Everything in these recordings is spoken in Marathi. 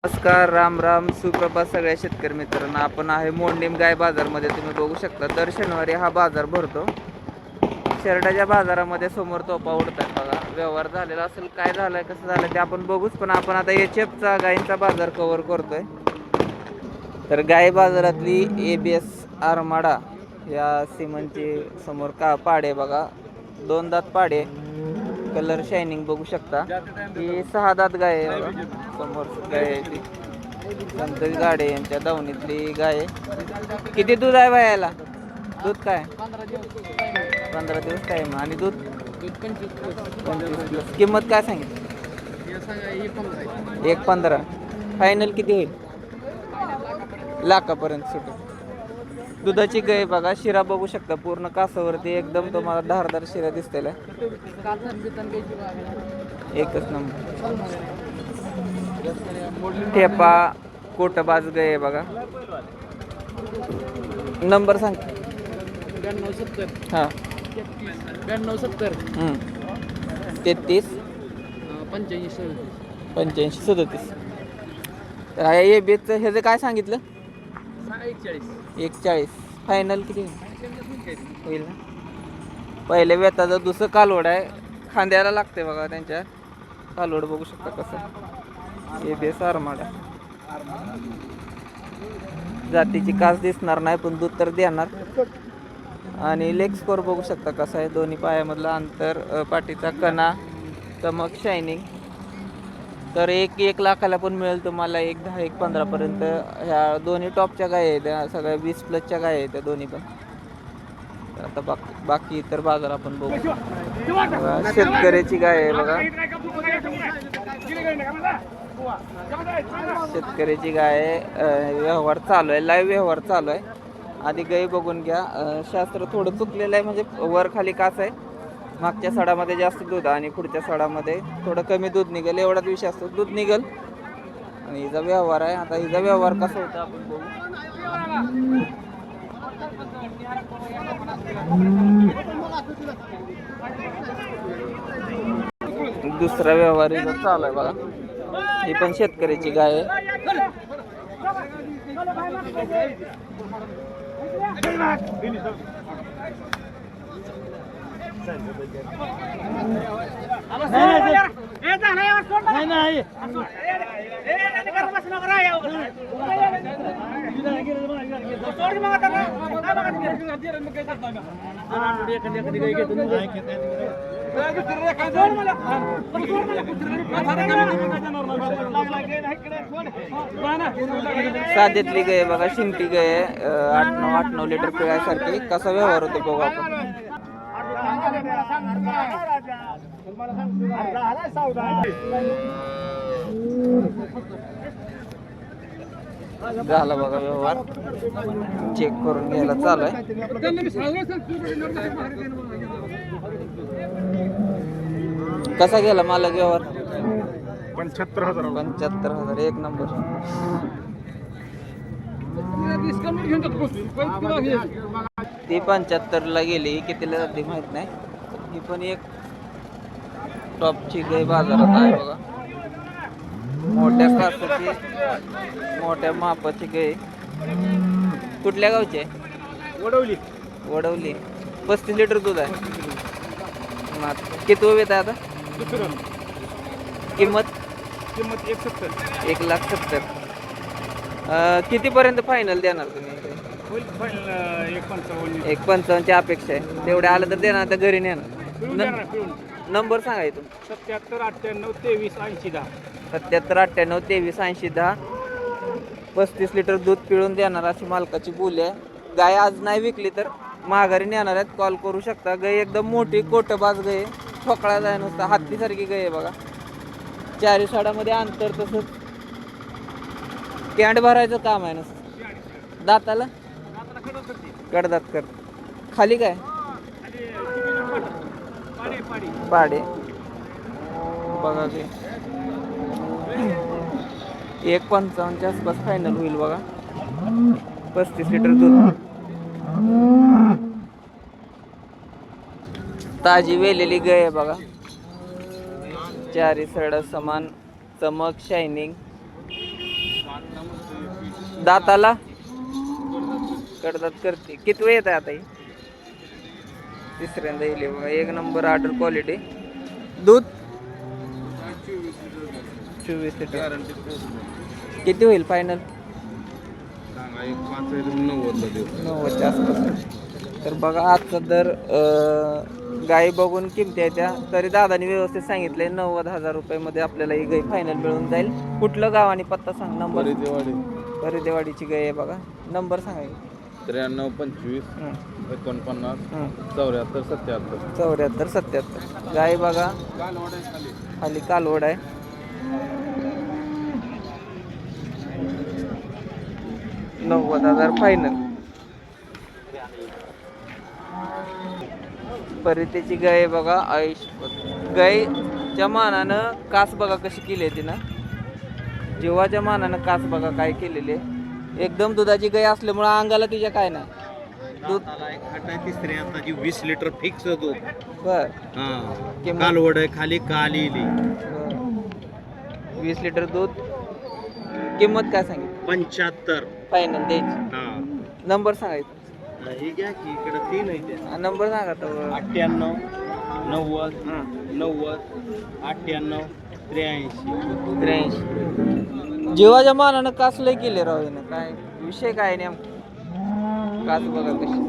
नमस्कार, राम राम, सुप्रभात सगळ्या शेतकरी मित्रांना. आपण आहे मोंडीम गाय बाजारमध्ये. तुम्ही बघू शकता दर शनिवारी हा बाजार भरतो. शेरडाच्या बाजारामध्ये समोर तोपा उडतात बघा. व्यवहार झालेला असेल, काय झालंय कसं झालं ते आपण बघूच. पण आपण आता एचएफचा गायींचा बाजार कव्हर करतोय. तर गाय बाजारातली ABS आरमाडा या सिमनची समोर का पाडे बघा, 2 दात पाडे, कलर शायनिंग बघू शकता. ही 6 दात गाय आहे बघा. समोर गाय आहे ती संतोष गाडे यांच्या दावणीतली गाय. किती दूध आहे बायाला? दूध काय 15 दिवस टाइम. आणि दूध 25 किंमत काय सांगितली? 1.15. फायनल किती होईल? लाखापर्यंत सुटेल. दुधाची गाय बघा, शिरा बघू शकता पूर्ण कासावरती एकदम तुम्हाला धारदार शिरा दिसतेल. एकच नंबर ठेपा कोटबाज गाय बघा. नंबर सांग. 9270. हां 9270. 33 85 37. तर ABSचं ह्याचं काय सांगितलं? 41. फायनल किती होईल ना? पहिले वेताचं दुसरं कालवड आहे, खांद्याला लागते बघा. त्यांच्या कालवड बघू शकता कसं. ABS आरमाडा जातीची कास दिसणार नाही, पण दूध तर देणार. आणि लेग स्कोर बघू शकता कसा आहे. दोन्ही पायामधलं अंतर, पाठीचा कणा, चमक, शायनिंग. तर 1 लाखाला पण मिळेल तुम्हाला. 1.10 1.15 पर्यंत ह्या दोन्ही टॉपच्या गाय आहेत. त्या सगळ्या 20+ गाय आहेत त्या दोन्ही पण. तर आता बाकी इतर बाजार आपण बघू. शेतकऱ्याची गाय आहे बघा. शेतकऱ्याची गाय आहे. व्यवहार चालू आहे, लाईव्ह व्यवहार चालू आहे. आधी गाय बघून घ्या. शास्त्र थोडं चुकलेलं आहे, म्हणजे वर खाली कास आहे. मागच्या सडामध्ये जास्त दूध आणि पुढच्या सडामध्ये थोडं कमी दूध निघेल, एवढाच विषय असतो. दूध निघेल. आणि हिचा व्यवहार आहे. आता हिचा व्यवहार कसा होता आपण बघू. दुसरा व्यवहार हिचा चालू आहे बघा. ही पण शेतकऱ्याची गाय आहे. साध्यातली गाय बघा, शिंपी गाय 8-9 लिटर पिळायसारखी. कसा व्यवहार होतो बघू आपण. झाला बघा व्यवहार. चेक करून घ्यायला चालू आहे. कसा गेला मालक व्यवहार? 75,000. एक नंबर. ती 75ला गेली. कितीला जाते माहित नाही. ही पण एक टॉपची गाय बाजारात आहे बघा. मोठ्या कासाची, मोठ्या मापाची गाय. कुठल्या गावची आहे? वडवली. 35 लिटर दूध आहे. किती वेत आहे आता? किंमत 1,70,000. कितीपर्यंत फायनल देणार तुम्ही? 1.55ची अपेक्षा आहे. तेवढे आलं तर देणार, तर घरी नेणार. नंबर सांगायचं. 77 98 23 80 10. 77 98 23 80 10. 35 लिटर दूध पिळून देणार अशी मालकाची बोली आहे. गाय आज नाही विकली तर माघारी नेणार आहेत. कॉल करू शकता. गाय एकदम मोठी कोटबाज गाय, ठोकळा जाय नुसता. हत्तीसारखी गाय आहे बघा. 4 साडामध्ये अंतर, तसंच कॅन्ड भरायचं काम आहे नुसतं. दाताला कडदात कर. खाली काय पाडे बघा. ते 1.55च्या आसपास फायनल होईल बघा. 35 लिटर दूध. ताजी वेलेली गाय आहे बघा. चारी सड समान, चमक, शायनिंग. दाताला कडदात करते. किती वेळ येत आहे आता ही? तिसऱ्यांदा येईल बघा. एक नंबर ऑर्डर क्वालिटी. दूध 24 लिटर. किती होईल फायनल? 90च्या आसपास. तर बघा आजचा दर गाई बघून किमती आहे त्या, तरी दादानी व्यवस्थित सांगितलंय 90,000 रुपयामध्ये आपल्याला ही गाई फायनल मिळून जाईल. कुठलं गाव आणि पत्ता सांग. नंबर परिदेवाडीची गाय आहे बघा. नंबर सांगायचं. 93 25 49 74 77. 74 77. गाय बघा खाली कालवड आहे. $90,000 फायनल. परितेची गाय बघा. गायच्या मानानं कास बघा कशी केली आहे तिनं. जीवाच्या मानानं कास बघा काय केलेली आहे. एकदम दुधाची गाय असल्यामुळे अंगाला तिच्या काय नाही. दूध तिसरी आताची 20 लिटर फिक्स दूध. बर कालवड आहे खाली कालीली. 20 लिटर दूध. किंमत काय सांगितली? 75 फायनल द्यायची. नंबर सांगायचा. ही घ्या की इकडे 3 आहे त्या. नंबर सांगा तो. 98 90 90 98 83. 83. जीवाच्या मानानं कास लय केले राव हिनं. काय विषय काय नेमका? कास बघा कशी.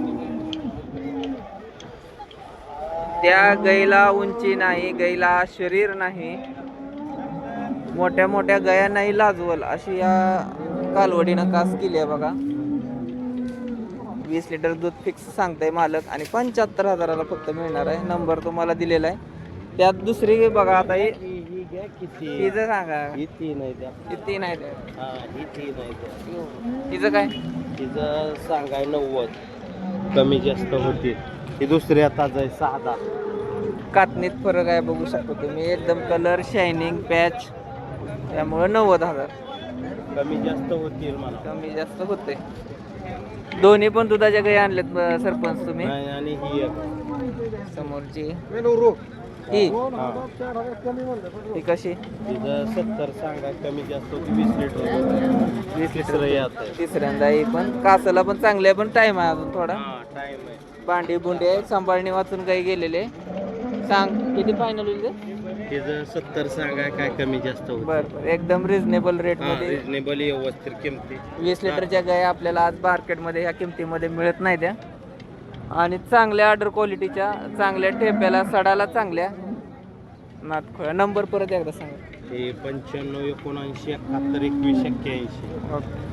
त्या गाईला उंची नाही, गाईला शरीर नाही, मोठ्या मोठ्या गाया नाही लाजवल अशी या कालवडीनं कास केली आहे बघा. 20 लिटर दूध फिक्स सांगताय मालक आणि 75,000ला फक्त मिळणार आहे. नंबर तुम्हाला दिलेला आहे. त्यात दुसरी बघा आता ही तिचं सांगा. ही 3 आहे त्या. ही 3 आहे त्या. ही 3 आहे त्या. तिचं काय? तिचं सांगाय 90. कमी जास्त होते. ही दुसरी ताज आहे 6. कातनीत फरक आहे बघू शकतो तुम्ही. एकदम कलर शायनिंग पॅच, त्यामुळे 90,000. कमी जास्त होतील मला. कमी जास्त होते. दोन्ही पण दुधाच्या गाई आणलेत सरपंच तुम्ही. आणि ही समोरची ही ही कशी? तिचं 70 सांगा. कमी जास्त होती 20 लिटर. 20 लिटर यात तिसऱ्यांदा ही पण कासाला पण चांगले आहे, पण टाइम आहे अजून थोडा. टाइम आहे. भांडी बुंडी आहे. सांभाळणी वाचून काही गेलेले. सांग किती फायनल होईल ते? तिचं 70 सांगा. काय कमी जास्त होत. बरं एकदम रिझनेबल रेट मध्ये. रिजनेबल व्यवस्थित किमती. 20 लिटरच्या गाय आपल्याला आज मार्केटमध्ये ह्या किमतीमध्ये मिळत नाही त्या. आणि चांगल्या ऑर्डर क्वालिटीच्या, चांगल्या ठेप्याला सडाला चांगल्या नातखोळ्या. नंबर परत एकदा सांगा. 95 79 71 21 81. ओके.